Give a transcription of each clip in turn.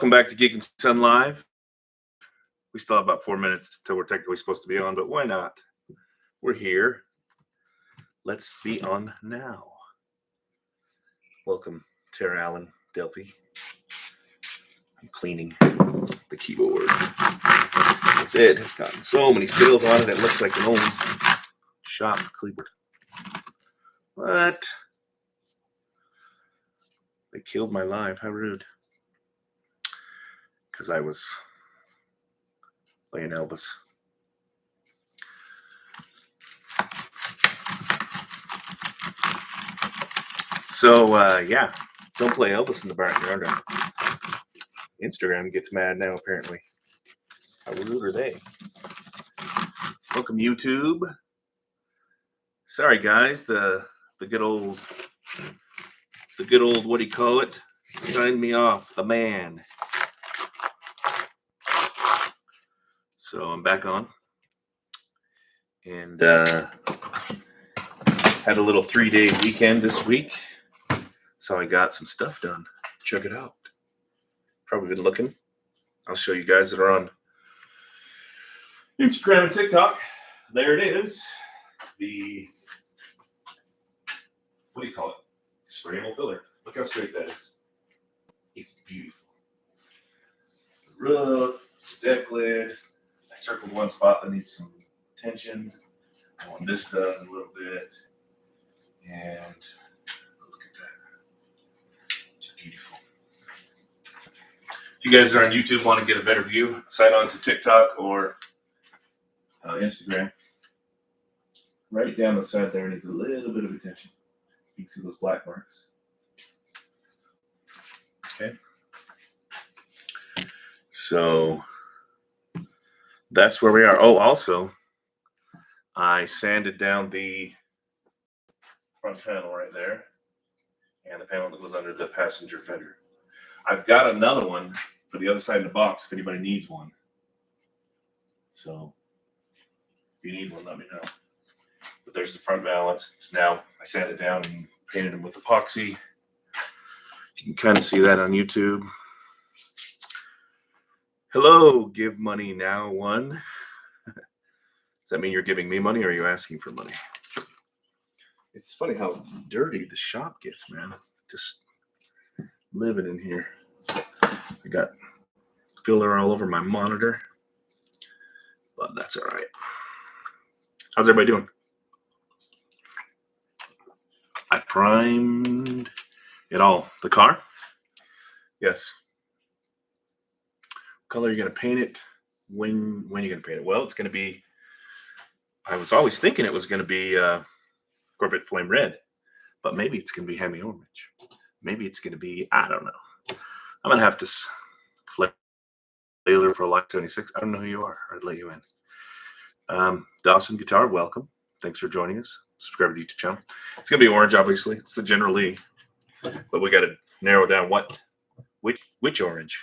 Welcome back to Geek and Son Live. We still have about 4 minutes till we're technically supposed to be on, but why not? We're here. Let's be on now. Welcome, Tara Allen, Delphi. I'm cleaning the keyboard. That's it. It's gotten so many spills on it. It looks like an old shop keyboard. What? They killed my live. How rude. Because I was playing Elvis. So, yeah, don't play Elvis in the backyard. Instagram gets mad now, apparently. How rude are they? Welcome, YouTube. Sorry, guys. The good old, what do you call it? Signed me off. The man. So I'm back on, and had a little 3-day weekend this week, so I got some stuff done. Check it out. Probably been looking. I'll show you guys that are on Instagram and TikTok. There it is. The, what do you call it? Sprayable filler. Look how straight that is. It's beautiful. The roof, deck lid. I circled one spot that needs some attention. This does a little bit. And look at that. It's beautiful. If you guys are on YouTube, want to get a better view, sign on to TikTok or Instagram. Right down the side there needs a little bit of attention. You can see those black marks. Okay. So that's where we are. Oh, also, I sanded down the front panel right there and the panel that goes under the passenger fender. I've got another one for the other side of the box if anybody needs one. So if you need one, let me know. But there's the front valance. It's now, I sanded it down and painted them with epoxy. You can kind of see that on YouTube. Hello, give money now one. Does that mean you're giving me money or are you asking for money? It's funny how dirty the shop gets, man. Just living in here. I got filler all over my monitor, but that's all right. How's everybody doing? I primed it all. The car? Yes. Color are you going to paint it? When are you going to paint it? Well, it's going to be, I was always thinking it was going to be Corvette Flame Red, but maybe it's going to be Hemi Orange. Maybe it's going to be, I don't know. I'm going to have to flailer for a Light 76. I don't know who you are. I'd let you in. Dawson Guitar, welcome. Thanks for joining us. Subscribe to the YouTube channel. It's going to be orange, obviously. It's the generallee, but we got to narrow down which orange.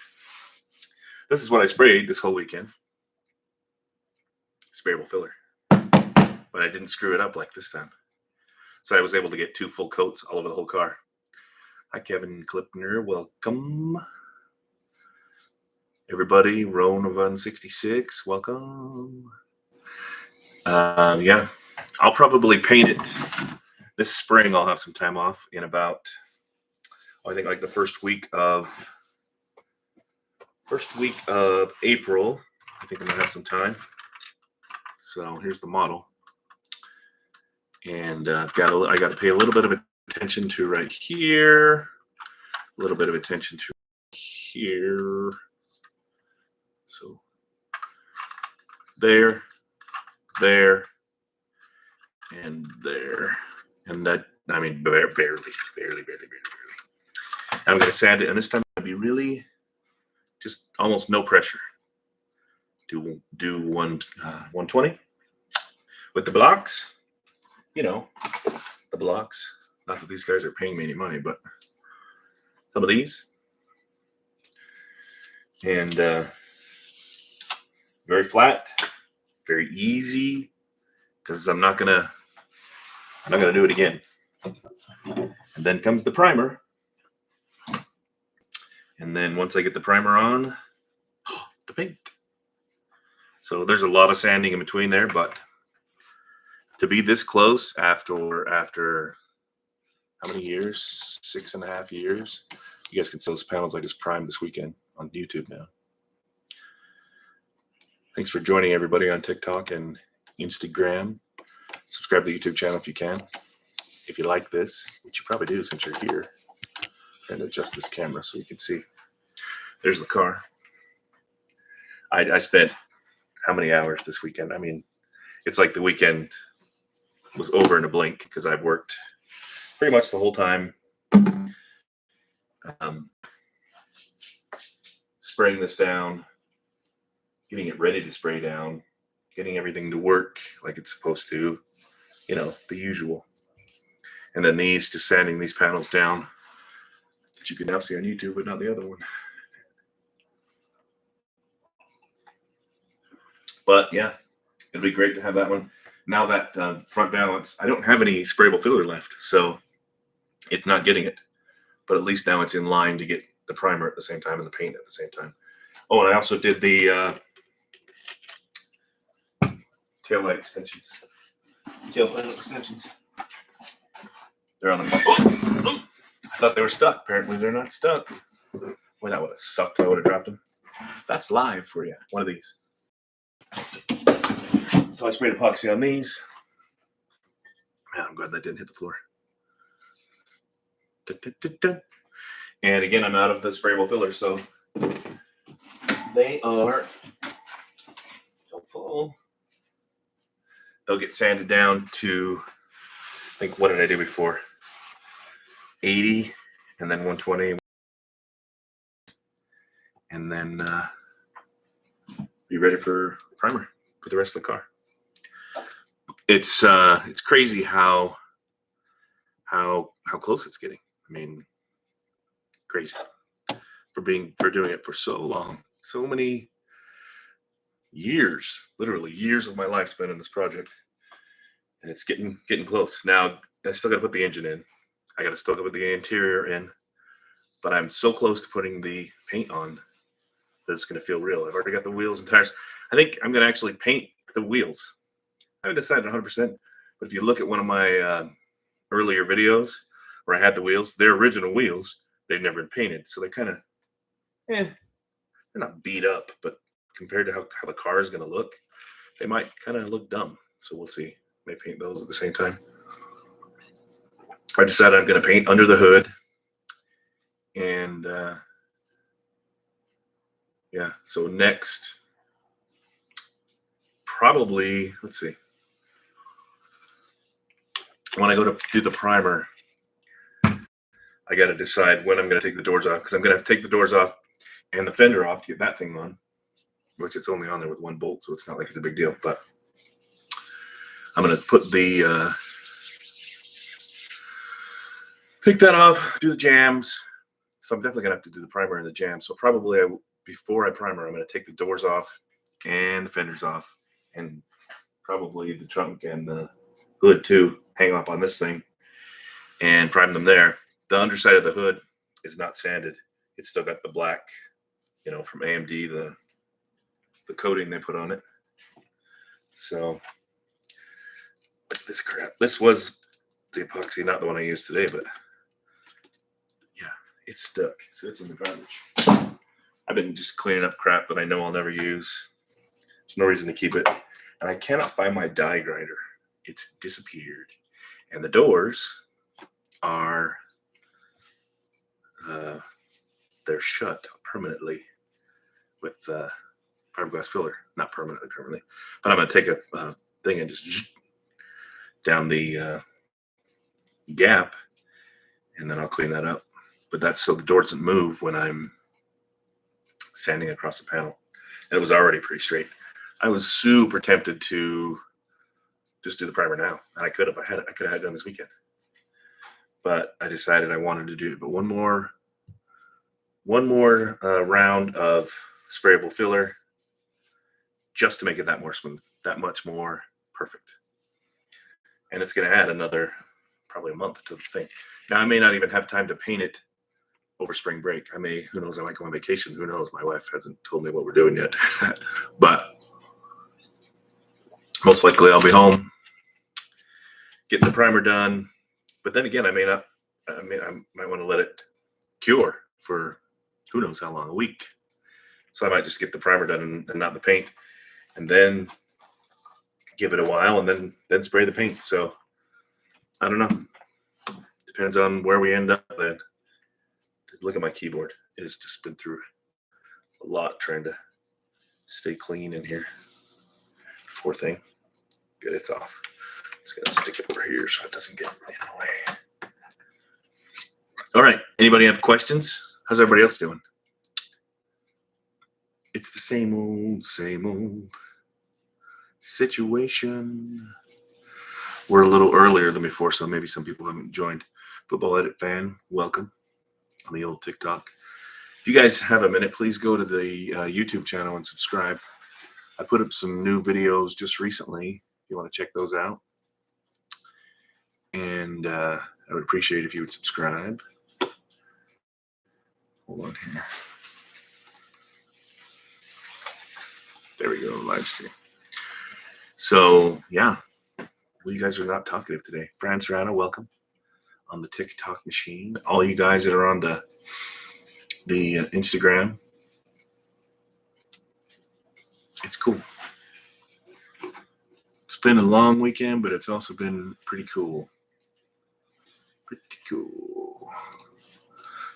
This is what I sprayed this whole weekend. Sprayable filler. But I didn't screw it up like this time. So I was able to get 2 full coats all over the whole car. Hi, Kevin Klipner. Welcome. Everybody, Ronovan 66. Welcome. Yeah. I'll probably paint it this spring. I'll have some time off in about, I think like the first week of April. I think I'm gonna have some time. So here's the model, and I got to pay a little bit of attention to right here, a little bit of attention to here. So there, and there, and that, I mean, barely. I'm gonna sand it, and this time I'll be really just almost no pressure. Do 120 with the blocks. You know, the blocks. Not that these guys are paying me any money, but some of these. And very flat, very easy, because I'm not gonna do it again. And then comes the primer. And then once I get the primer on, the paint. So there's a lot of sanding in between there, but to be this close after how many years? 6.5 years. You guys can see those panels I just primed this weekend on YouTube now. Thanks for joining everybody on TikTok and Instagram. Subscribe to the YouTube channel if you can. If you like this, which you probably do since you're here. And adjust this camera so you can see. There's the car. I spent how many hours this weekend? I mean, it's like the weekend was over in a blink because I've worked pretty much the whole time spraying this down, getting it ready to spray down, getting everything to work like it's supposed to, you know, the usual. And then these, just sanding these panels down that you can now see on YouTube, but not the other one. But yeah, it'll be great to have that one. Now that front balance, I don't have any sprayable filler left, so it's not getting it. But at least now it's in line to get the primer at the same time and the paint at the same time. Oh, and I also did the tail light extensions. Tail panel extensions. They're on the. Oh, I thought they were stuck. Apparently they're not stuck. Boy, that would have sucked if I would have dropped them. That's live for you. One of these. So I sprayed epoxy on these. Man, I'm glad that didn't hit the floor. And again, I'm out of the sprayable filler, so they are, don't fall. They'll get sanded down to, I think, what did I do before? 80 and then 120. And then be ready for primer for the rest of the car. It's crazy how close it's getting. I mean, crazy for doing it for so long, so many years, literally years of my life spent in this project, and it's getting close. Now I still got to put the engine in. I got to still put the interior in, but I'm so close to putting the paint on that it's going to feel real. I've already got the wheels and tires. I think I'm going to actually paint the wheels. I haven't decided 100%, but if you look at one of my earlier videos where I had the wheels, they're original wheels. They've never been painted, so they kind of, they're not beat up, but compared to how the car is going to look, they might kind of look dumb. So we'll see. May paint those at the same time. I decided I'm going to paint under the hood, and yeah. So next, probably, let's see. When I go to do the primer, I got to decide when I'm going to take the doors off, because I'm going to have to take the doors off and the fender off to get that thing on, which it's only on there with one bolt, so it's not like it's a big deal. But I'm going to put the take that off, do the jams. So I'm definitely going to have to do the primer and the jam. So probably before I primer, I'm going to take the doors off and the fenders off, and probably the trunk and the hood too, hang up on this thing and prime them there. The underside of the hood is not sanded. It's still got the black, you know, from AMD, the coating they put on it. So this crap. This was the epoxy, not the one I used today, but yeah, it's stuck. So it's in the garbage. I've been just cleaning up crap that I know I'll never use. There's no reason to keep it. And I cannot find my die grinder. It's disappeared. And the doors are they're shut permanently with fiberglass filler. Not permanently, but I'm going to take a thing and just down the gap, and then I'll clean that up. But that's so the door doesn't move when I'm standing across the panel. And it was already pretty straight. I was super tempted to just do the primer now, and I could have. I could have had it done this weekend, but I decided I wanted to do it. But one more round of sprayable filler, just to make it that more smooth, that much more perfect. And it's going to add another probably a month to the thing. Now I may not even have time to paint it over spring break. Who knows, I might go on vacation. Who knows? My wife hasn't told me what we're doing yet. But most likely I'll be home, getting the primer done. But then again, I might want to let it cure for who knows how long, a week. So I might just get the primer done and not the paint, and then give it a while and then spray the paint. So I don't know. Depends on where we end up then. Look at my keyboard. It has just been through a lot trying to stay clean in here. Poor thing. Good, it's off. Just gonna stick it over here so it doesn't get in the way. All right. Anybody have questions? How's everybody else doing? It's the same old situation. We're a little earlier than before, so maybe some people haven't joined. Football Edit fan, welcome on the old TikTok. If you guys have a minute, please go to the YouTube channel and subscribe. I put up some new videos just recently. If you want to check those out. And I would appreciate if you would subscribe. Hold on here. There we go, live stream. So, yeah. Well, you guys are not talkative today. Fran Serrano, welcome on the TikTok machine. All you guys that are on the Instagram. It's cool. It's been a long weekend, but it's also been pretty cool. Pretty cool.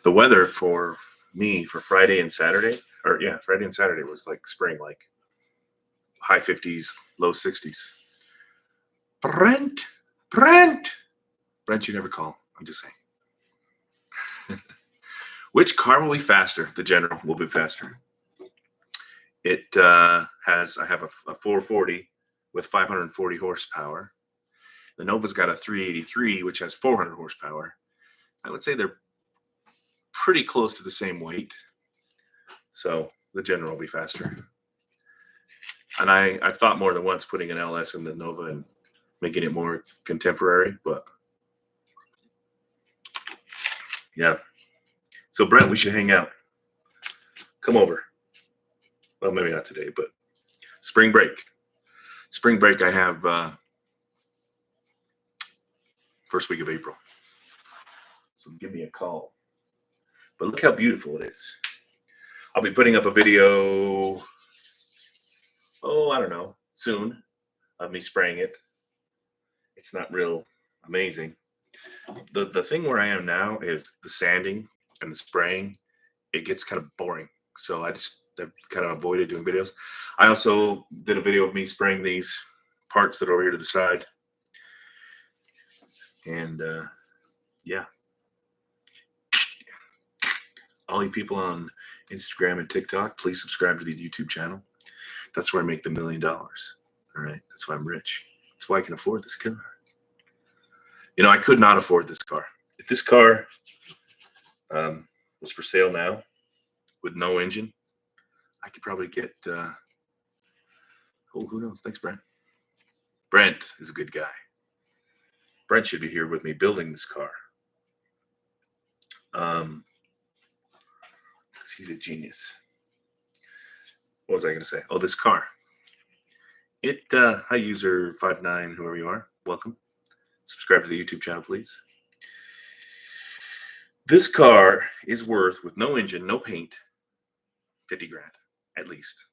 The weather for me for Friday and Saturday, Friday and Saturday was like spring, like high 50s, low 60s. Brent, you never call. I'm just saying. Which car will be faster? The General will be faster. It I have a 440 with 540 horsepower. The Nova's got a 383, which has 400 horsepower. I would say they're pretty close to the same weight. So the General will be faster. And I've thought more than once putting an LS in the Nova and making it more contemporary, but yeah. So Brent, we should hang out. Come over. Well, maybe not today, but spring break. Spring break, I have first week of April. So give me a call. But look how beautiful it is. I'll be putting up a video, I don't know, soon of me spraying it. It's not real amazing. The thing where I am now is the sanding and the spraying. It gets kind of boring. So I've kind of avoided doing videos. I also did a video of me spraying these parts that are over here to the side. And yeah. All you people on Instagram and TikTok, please subscribe to the YouTube channel. That's where I make the $1 million. All right. That's why I'm rich. That's why I can afford this car. You know, I could not afford this car. If this car was for sale now with no engine, I could probably get, who knows? Thanks, Brent. Brent is a good guy. Brent should be here with me building this car. He's a genius. What was I going to say? Oh, this car. Hi, user 59, whoever you are. Welcome. Subscribe to the YouTube channel, please. This car is worth, with no engine, no paint, 50 grand, at least.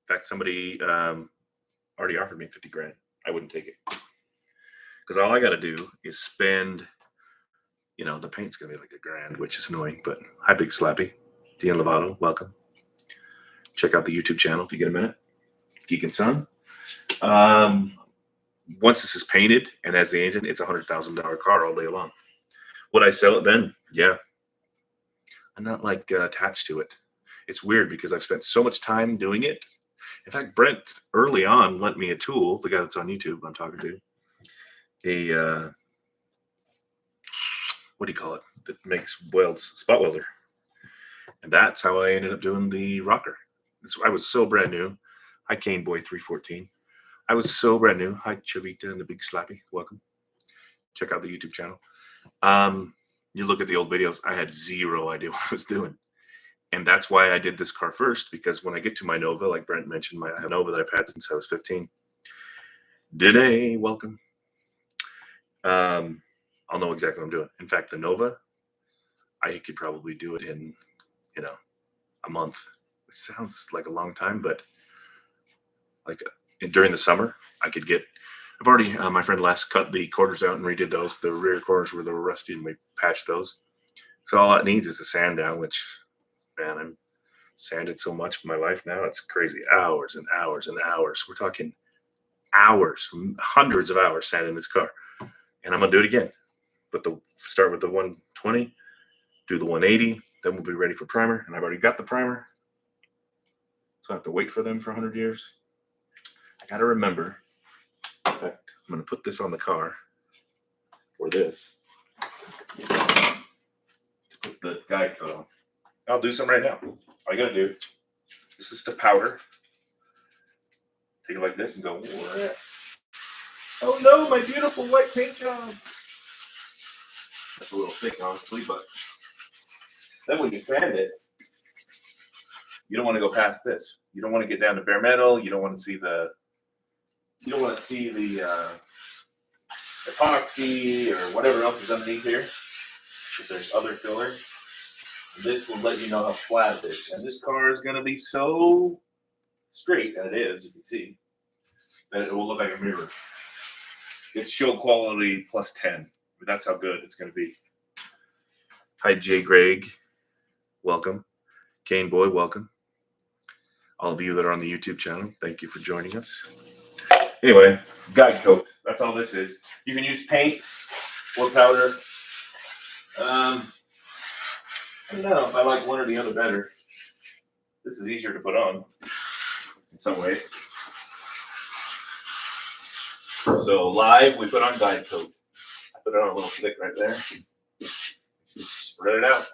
In fact, somebody already offered me 50 grand. I wouldn't take it. Because all I got to do is spend, the paint's going to be like $1 grand, which is annoying, but hi, Big Slappy. Dean Lovato, welcome. Check out the YouTube channel if you get a minute. Geek and Son. Once this is painted and has the engine, it's a $100,000 car all day long. Would I sell it then? Yeah. I'm not like attached to it. It's weird because I've spent so much time doing it. In fact, Brent early on lent me a tool, the guy that's on YouTube I'm talking to, what do you call it? That makes welds, spot welder. And that's how I ended up doing the rocker. I was so brand new. Hi, Cane Boy 314. I was so brand new. Hi, Chavita and the Big Slappy. Welcome. Check out the YouTube channel. You look at the old videos, I had zero idea what I was doing. And that's why I did this car first, because when I get to my Nova, like Brent mentioned, I have a Nova that I've had since I was 15. Today, welcome. I'll know exactly what I'm doing. In fact, the Nova, I could probably do it in, a month. It sounds like a long time, but like during the summer, I've already, my friend Les cut the quarters out and redid those. The rear quarters were rusty, and we patched those. So all it needs is a sand down, which, man, I'm sanded so much in my life now. It's crazy. Hours and hours and hours. We're talking hours, hundreds of hours sanding this car. And I'm going to do it again. But start with the 120, do the 180, then we'll be ready for primer. And I've already got the primer. So I have to wait for them for 100 years. I got to remember. In fact, I'm going to put this on the car. Or this. Put the guide coat on. I'll do some right now. All you got to do, this is the powder. Take it like this and go, what? Oh no, my beautiful white paint job. That's a little thick, honestly, but then when you sand it, you don't want to go past this. You don't want to get down to bare metal. You don't want to see the epoxy or whatever else is underneath here. If there's other filler, this will let you know how flat it is. And this car is going to be so straight, and it is, you can see, that it will look like a mirror. It's show quality plus 10. That's how good it's going to be. Hi, Jay Greg. Welcome. Kane Boy, welcome. All of you that are on the YouTube channel, thank you for joining us. Anyway, guide coat. That's all this is. You can use paint or powder. I don't know if I like one or the other better. This is easier to put on in some ways. So live, we put on guide coat. I put it on a little thick right there. Just spread it out.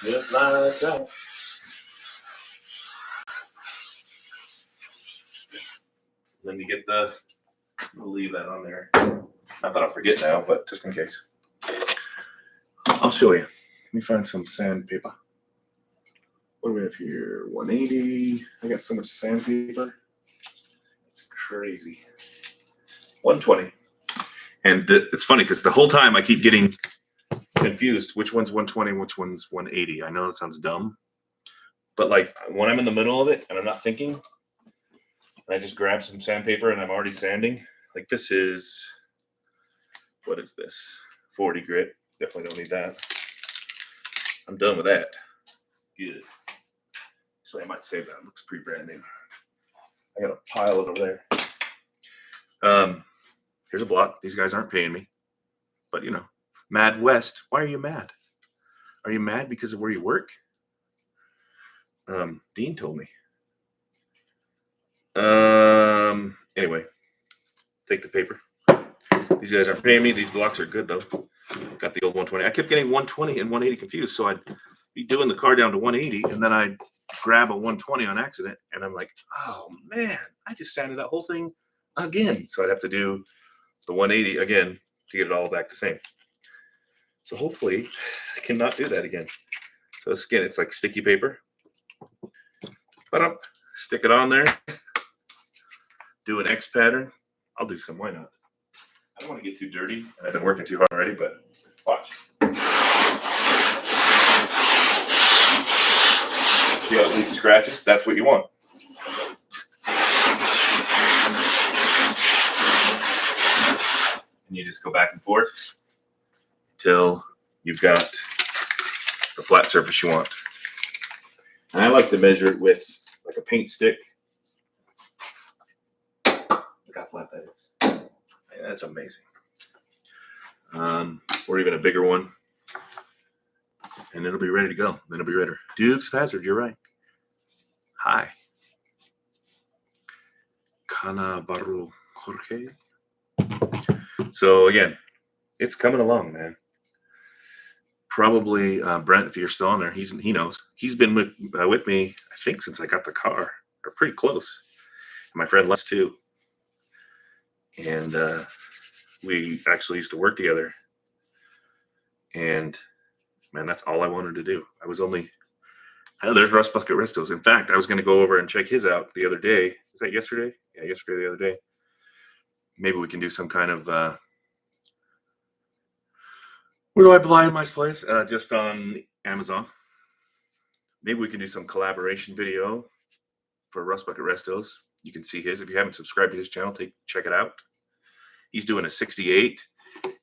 Just like that. Then you get we'll leave that on there. Not that I'll forget now, but just in case. I'll show you. Let me find some sandpaper. What do we have here? 180. I got so much sandpaper. It's crazy. 120. And it's funny because the whole time I keep getting confused. Which one's 120? Which one's 180? I know it sounds dumb. But like when I'm in the middle of it and I'm not thinking, and I just grab some sandpaper and I'm already sanding. Like this is, what is this? 40 grit. Definitely don't need that. I'm done with that. Good. Actually, I might save that. It looks pretty brand new. I got a pile over there. Here's a block. These guys aren't paying me. But, Mad West. Why are you mad? Are you mad because of where you work? Dean told me. Anyway, take the paper. These guys aren't paying me. These blocks are good, though. Got the old 120. I kept getting 120 and 180 confused. So I'd be doing the car down to 180, and then I'd grab a 120 on accident. And I'm like, oh, man, I just sanded that whole thing again. So I'd have to do the 180 again to get it all back the same. So hopefully I cannot do that again. So again, it's like sticky paper. But stick it on there. Do an X pattern. I'll do some. Why not? I don't want to get too dirty. And I've been working too hard already, but watch. See how it leaves scratches? That's what you want. And you just go back and forth until you've got the flat surface you want. And I like to measure it with like a paint stick. Look how flat that is. Man, that's amazing. Or even a bigger one. And it'll be ready to go. Then it'll be ready. Dukesofhazzard, you're right. Hi. Canavaro Jorge. So again, it's coming along, man. Probably Brent, if you're still on there, he knows. He's been with me, I think, since I got the car, or pretty close. And my friend Les too. And we actually used to work together. And man, that's all I wanted to do. I was only, oh, there's Russ Bucket Restos. In fact, I was going to go over and check his out the other day. Was that yesterday? Yeah, yesterday, the other day. Maybe we can do some kind of, where do I buy my place? Just on Amazon. Maybe we can do some collaboration video for Russ Bucket Restos. You can see his. If you haven't subscribed to his channel, check it out. He's doing a 68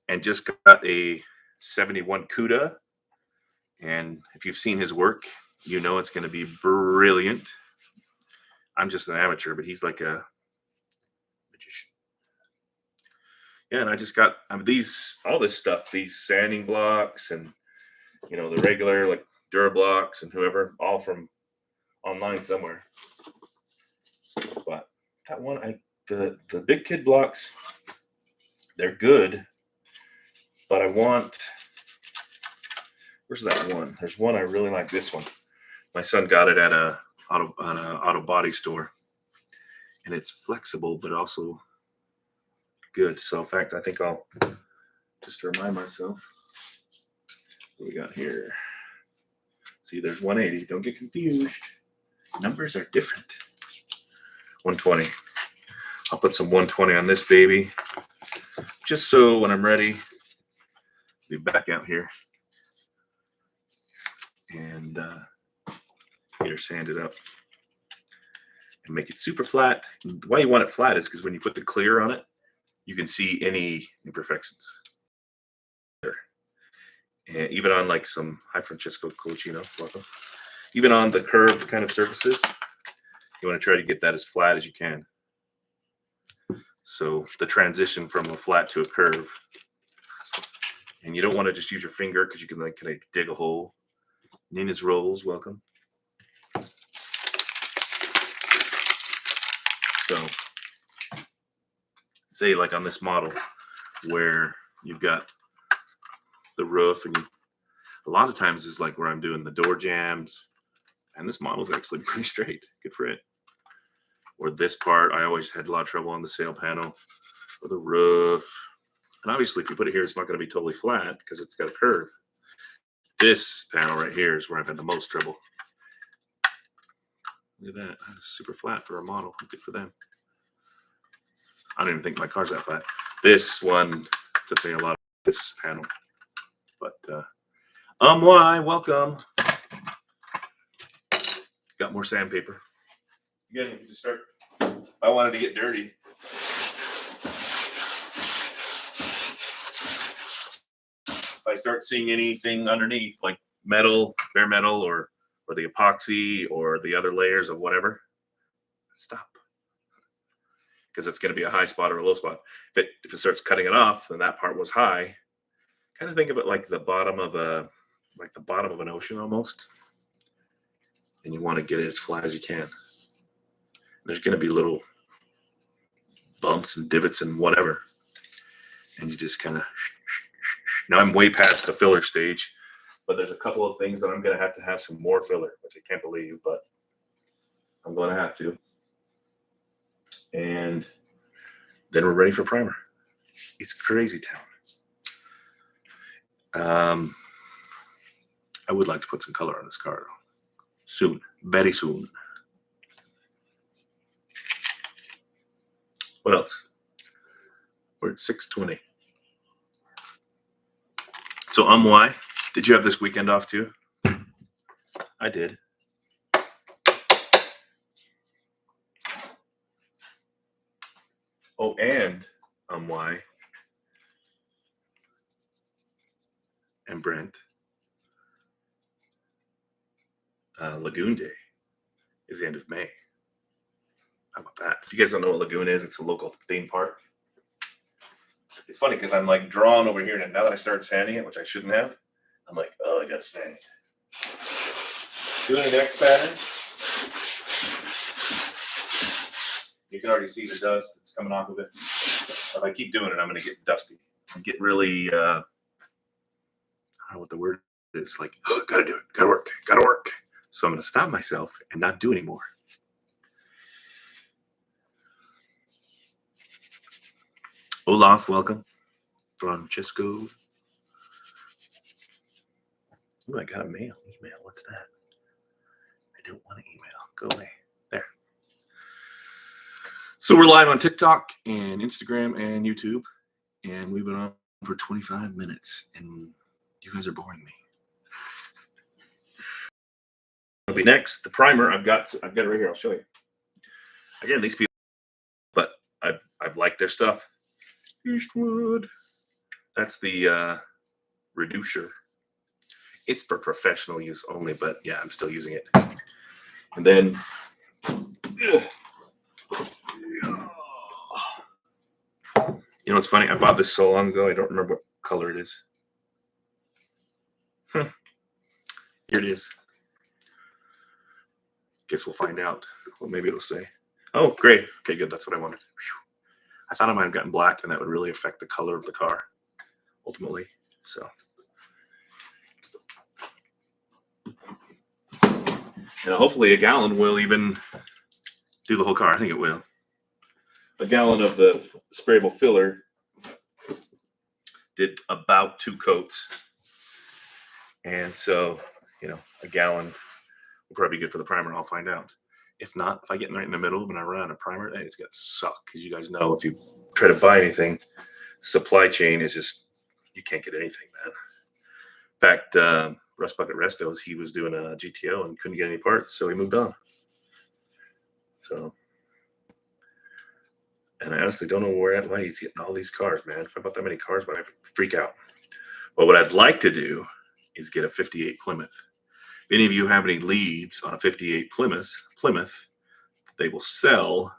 and just got a 71 CUDA. And if you've seen his work, you know it's going to be brilliant. I'm just an amateur, but he's like a magician. Yeah, and I just got all this stuff, these sanding blocks and, you know, the regular like Durablocks and whoever, all from online somewhere. But that one, the big kid blocks, they're good, but I want, where's that one? There's one I really like, this one. My son got it at an auto body store, and it's flexible but also good. So in fact, I think I'll just remind myself what we got here. See, there's 180. Don't get confused. Numbers are different. 120. I'll put some 120 on this baby, just so when I'm ready, I'll be back out here and get her sanded up and make it super flat. And why you want it flat is because when you put the clear on it, you can see any imperfections. And even on like some, hi Francesco Colicino, welcome. Even on the curved kind of surfaces, you want to try to get that as flat as you can. So the transition from a flat to a curve, and you don't want to just use your finger because you can like kind of dig a hole. Nina's Rolls, welcome. So say like on this model where you've got the roof, and a lot of times is like where I'm doing the door jambs, and this model is actually pretty straight, good for it. Or this part, I always had a lot of trouble on the sail panel or the roof. And obviously if you put it here, it's not going to be totally flat because it's got a curve. This panel right here is where I've had the most trouble. Look at that, that's super flat for a model, good for them. I don't even think my car's that flat. This one took me a lot of this panel. But why? Welcome. Got more sandpaper. Again, you can just start. I wanted to get dirty. If I start seeing anything underneath, like metal, bare metal, or the epoxy, or the other layers of whatever, stop. Because it's going to be a high spot or a low spot. If it starts cutting it off, then that part was high. Kind of think of it like the bottom of an ocean almost, and you want to get it as flat as you can. There's going to be little bumps and divots and whatever, and you just kind of. Now I'm way past the filler stage, but there's a couple of things that I'm going to have some more filler, which I can't believe, but I'm going to have to. And then we're ready for primer. It's crazy town. I would like to put some color on this car though. Soon, very soon. What else? We're at 6:20. So why? Did you have this weekend off too? I did. Oh, and why? And Brent. Lagoon Day is the end of May. How about that? If you guys don't know what Lagoon is, it's a local theme park. It's funny because I'm like drawn over here, and now that I started sanding it, which I shouldn't have, I'm like, oh, I gotta sand it. Doing the next pattern. You can already see the dust that's coming off of it. If I keep doing it, I'm gonna get dusty and get really, I don't know what the word is, like, oh, gotta do it, gotta work. So I'm gonna stop myself and not do anymore. Olaf, welcome. Francesco. Ooh, I got a email. What's that? I don't want to email. Go away. There. So we're live on TikTok and Instagram and YouTube, and we've been on for 25 minutes, and you guys are boring me. It'll be next. The primer I've got it right here. I'll show you. Again, these people, but I've liked their stuff. Eastwood. That's the reducer. It's for professional use only, but yeah, I'm still using it. And then, you know what's funny? I bought this so long ago. I don't remember what color it is. Here it is. Guess we'll find out. Well, maybe it'll say. Oh, great. Okay, good. That's what I wanted. I thought I might have gotten black, and that would really affect the color of the car, ultimately. So. And hopefully a gallon will even do the whole car. I think it will. A gallon of the sprayable filler did about 2 coats. And so, you know, a gallon will probably be good for the primer. I'll find out. If not, if I get right in the middle and I run out of primer, it's going to suck. Because you guys know if you try to buy anything, supply chain is just, you can't get anything, man. In fact, Rust Bucket Restos, he was doing a GTO and couldn't get any parts, so he moved on. So, and I honestly don't know why he's getting all these cars, man. If I bought that many cars, I'd freak out. But what I'd like to do is get a 58 Plymouth. If any of you have any leads on a 58 Plymouth, they will sell.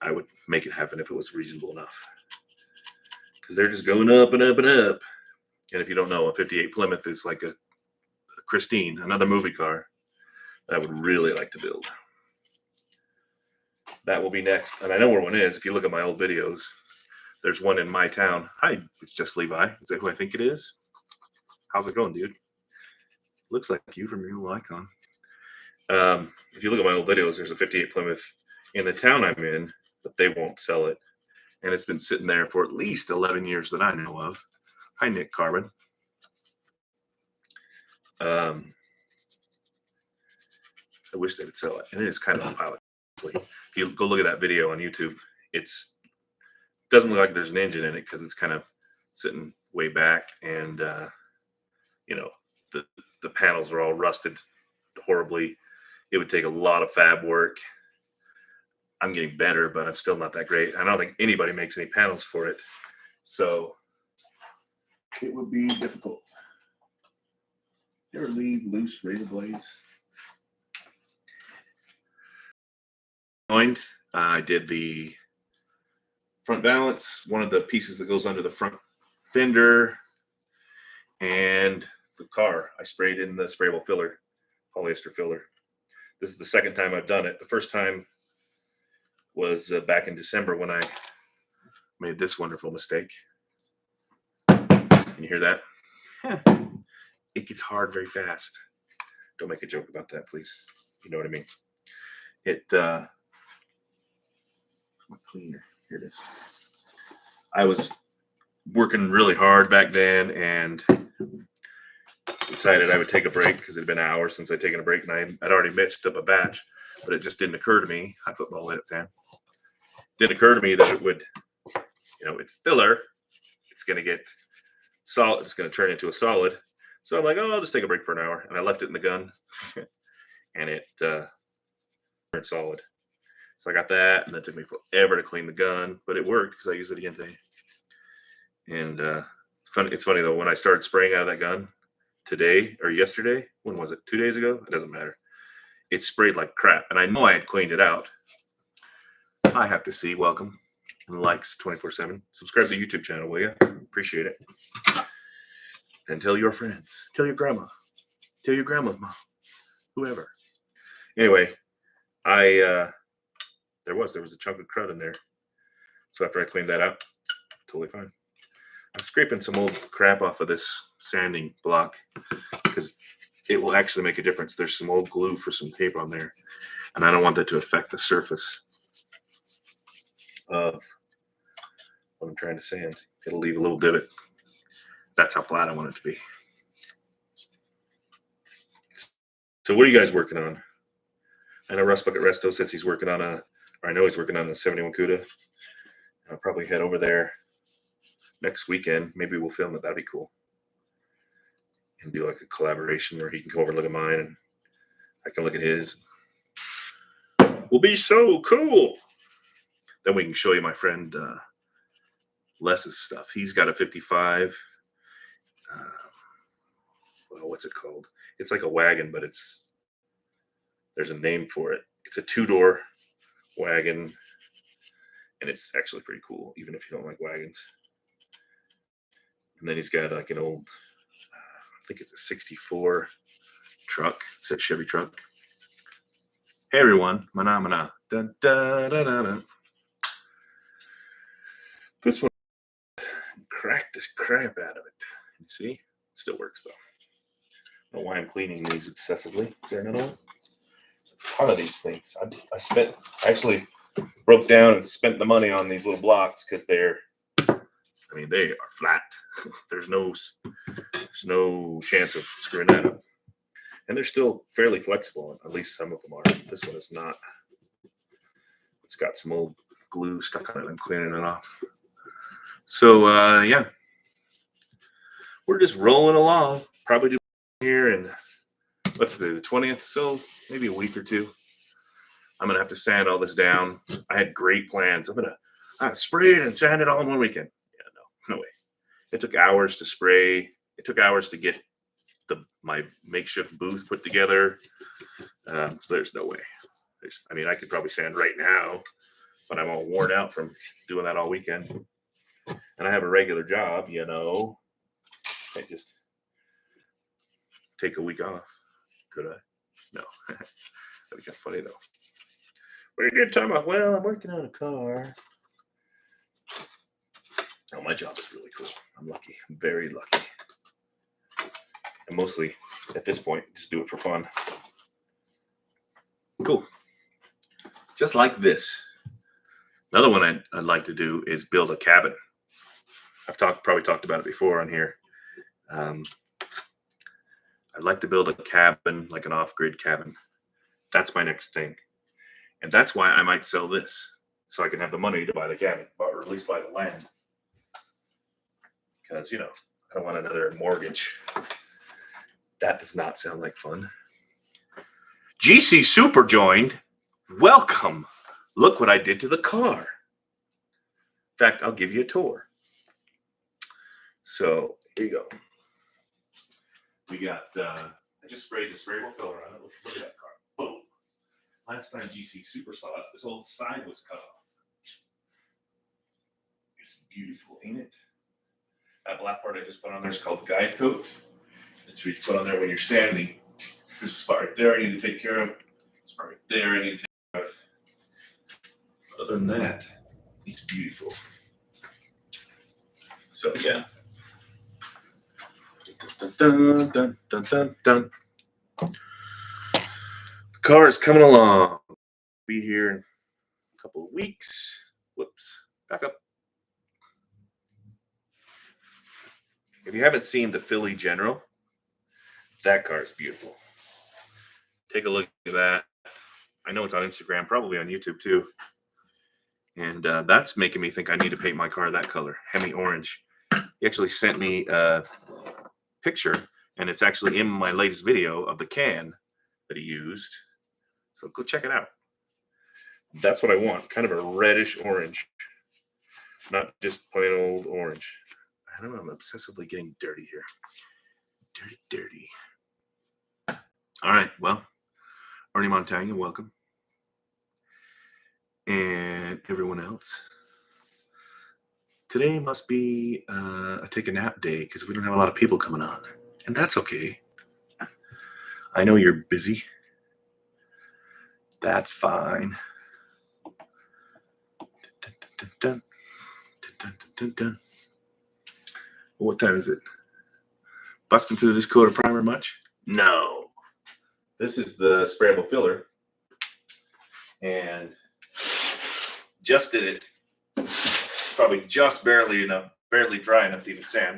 I would make it happen if it was reasonable enough. Because they're just going up and up and up. And if you don't know, a 58 Plymouth is like a Christine, another movie car that I would really like to build. That will be next. And I know where one is. If you look at my old videos, there's one in my town. Hi, it's just Levi. Is that who I think it is? How's it going, dude? Looks like you from your little icon. If you look at my old videos, there's a 58 Plymouth in the town I'm in, but they won't sell it. And it's been sitting there for at least 11 years that I know of. Hi, Nick Carbon. I wish they would sell it. And it is kind of a pilot. If you go look at that video on YouTube, it doesn't look like there's an engine in it because it's kind of sitting way back. And, you know, the panels are all rusted horribly. It would take a lot of fab work. I'm getting better, but I'm still not that great. I don't think anybody makes any panels for it. So it would be difficult. You ever leave loose razor blades? I did the front balance, one of the pieces that goes under the front fender, and the car. I sprayed in the sprayable filler, polyester filler. This is the second time I've done it. The first time was back in December when I made this wonderful mistake. Can you hear that? It gets hard very fast. Don't make a joke about that, please. You know what I mean. Cleaner. Here it is. I was working really hard back then and decided I would take a break because it had been hours since I'd taken a break, and I'd already mixed up a batch, but it just didn't occur to me. Hi, football edit fan. Didn't occur to me that it would, you know, it's filler. It's going to get solid. It's going to turn into a solid. So I'm like, oh, I'll just take a break for an hour. And I left it in the gun and it turned solid. So I got that, and that took me forever to clean the gun, but it worked because I used it again today. And it's funny though, when I started spraying out of that gun today or yesterday, when was it? 2 days ago? It doesn't matter. It sprayed like crap, and I know I had cleaned it out. I have to see. Welcome and likes 24/7. Subscribe to the YouTube channel, will you? Appreciate it. And tell your friends. Tell your grandma. Tell your grandma's mom. Whoever. Anyway, there was a chunk of crud in there. So after I cleaned that out, totally fine. I'm scraping some old crap off of this sanding block because it will actually make a difference. There's some old glue for some tape on there, and I don't want that to affect the surface of what I'm trying to sand. It'll leave a little divot. That's how flat I want it to be. So what are you guys working on? I know Russ Bucket Resto says he's working on or I know he's working on the 71 CUDA. I'll probably head over there next weekend. Maybe we'll film it. That'd be cool. And do like a collaboration where he can come over and look at mine and I can look at his. Will be so cool. Then we can show you my friend Les's stuff. He's got a 55. Well, what's it called? It's like a wagon, but there's a name for it. It's a 2-door wagon, and it's actually pretty cool, even if you don't like wagons. And then he's got like an old, I think it's a 64 truck. It's a Chevy truck. Hey everyone, mana. Dun, dun, dun, dun, dun. This one cracked the crap out of it. You see? It still works though. I don't know why I'm cleaning these excessively. Is there another one? There's a ton of these things. I actually broke down and spent the money on these little blocks because they are flat. There's no chance of screwing that up. And they're still fairly flexible. At least some of them are. This one is not. It's got some old glue stuck on it. I'm cleaning it off. So, yeah. We're just rolling along. Probably do here and let's do the 20th. So maybe a week or two. I'm going to have to sand all this down. I had great plans. I'm going to spray it and sand it all in one weekend. Yeah, no way. It took hours to spray. It took hours to get my makeshift booth put together. So there's no way. I could probably sand right now, but I'm all worn out from doing that all weekend. And I have a regular job, I just take a week off. Could I? No. That'd be kind of funny though. What are you doing time off? Well, I'm working on a car. Oh, my job is really cool. I'm lucky. I'm very lucky. And mostly, at this point, just do it for fun. Cool. Just like this. Another one I'd like to do is build a cabin. I've probably talked about it before on here. I'd like to build a cabin, like an off-grid cabin. That's my next thing. And that's why I might sell this. So I can have the money to buy the cabin, or at least buy the land. Because, I don't want another mortgage. That does not sound like fun. GC Super joined. Welcome. Look what I did to the car. In fact, I'll give you a tour. So here you go. We got, I just sprayed the sprayable filler on it. Look at that car. Boom. Last time GC Super saw it, this whole side was cut off. It's beautiful, ain't it? That black part I just put on there is called the guide coat. That's what you put on there when you're sanding. There's a spot right there I need to take care of. Spot right there I need to take care of. But other than that, it's beautiful. So yeah. Dun, dun, dun, dun, dun, dun. The car is coming along. Be here in a couple of weeks. Whoops. Back up. If you haven't seen the Philly General, that car is beautiful. Take a look at that. I know it's on Instagram, probably on YouTube too. And that's making me think I need to paint my car that color, Hemi orange. He actually sent me a picture, and it's actually in my latest video of the can that he used. So go check it out. That's what I want, kind of a reddish orange, not just plain old orange. I don't know, I'm obsessively getting dirty here. Dirty. All right, well, Ernie Montagna, welcome. And everyone else. Today must be a take a nap day because we don't have a lot of people coming on. And that's okay. I know you're busy. That's fine. Dun, dun, dun. What time is it? Busting through this coat of primer much? No. This is the sprayable filler. And just did it probably just barely dry enough to even sand.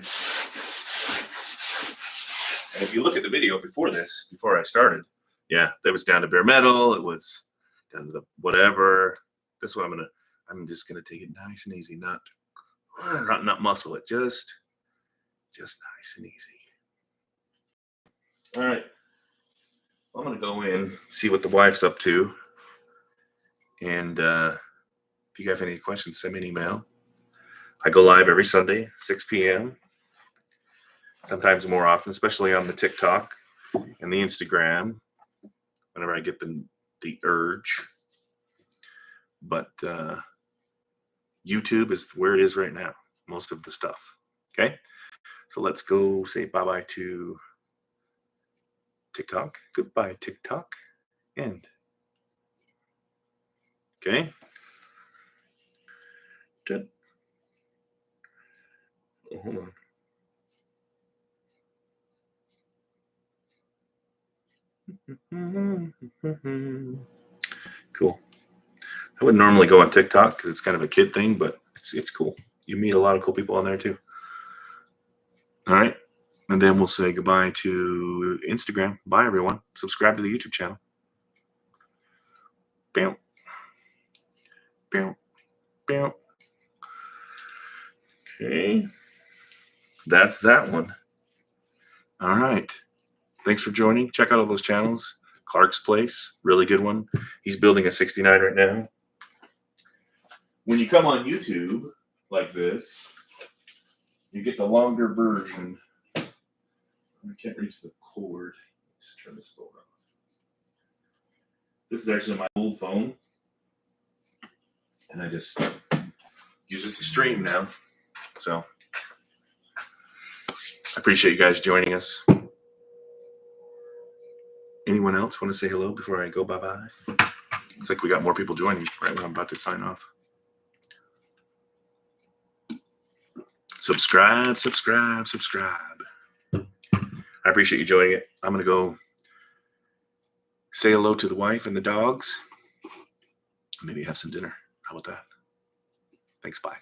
And if you look at the video before I started, yeah, that was down to bare metal. It was down to the whatever. That's what I'm just gonna take it nice and easy, not muscle it, just nice and easy. All right, I'm gonna go in, see what the wife's up to, and if you have any questions, send me an email. I go live every Sunday, 6 p.m. Sometimes more often, especially on the TikTok and the Instagram, whenever I get the urge. But YouTube is where it is right now, most of the stuff. Okay, so let's go say bye-bye to TikTok. Goodbye, TikTok. End. Okay. Good. Oh, hold on. Cool. I wouldn't normally go on TikTok because it's kind of a kid thing, but it's cool. You meet a lot of cool people on there too. All right. And then we'll say goodbye to Instagram. Bye, everyone. Subscribe to the YouTube channel. Bam. Bam. Bam. Okay. That's that one. All right. Thanks for joining. Check out all those channels. Clark's Place, really good one. He's building a 69 right now. When you come on YouTube like this, you get the longer version. I can't reach the cord. Just turn this phone off. This is actually my old phone, and I just use it to stream now. So I appreciate you guys joining us. Anyone else want to say hello before I go bye-bye? Looks like we got more people joining right when I'm about to sign off. Subscribe. I appreciate you joining it. I'm going to go say hello to the wife and the dogs. Maybe have some dinner. How about that? Thanks. Bye.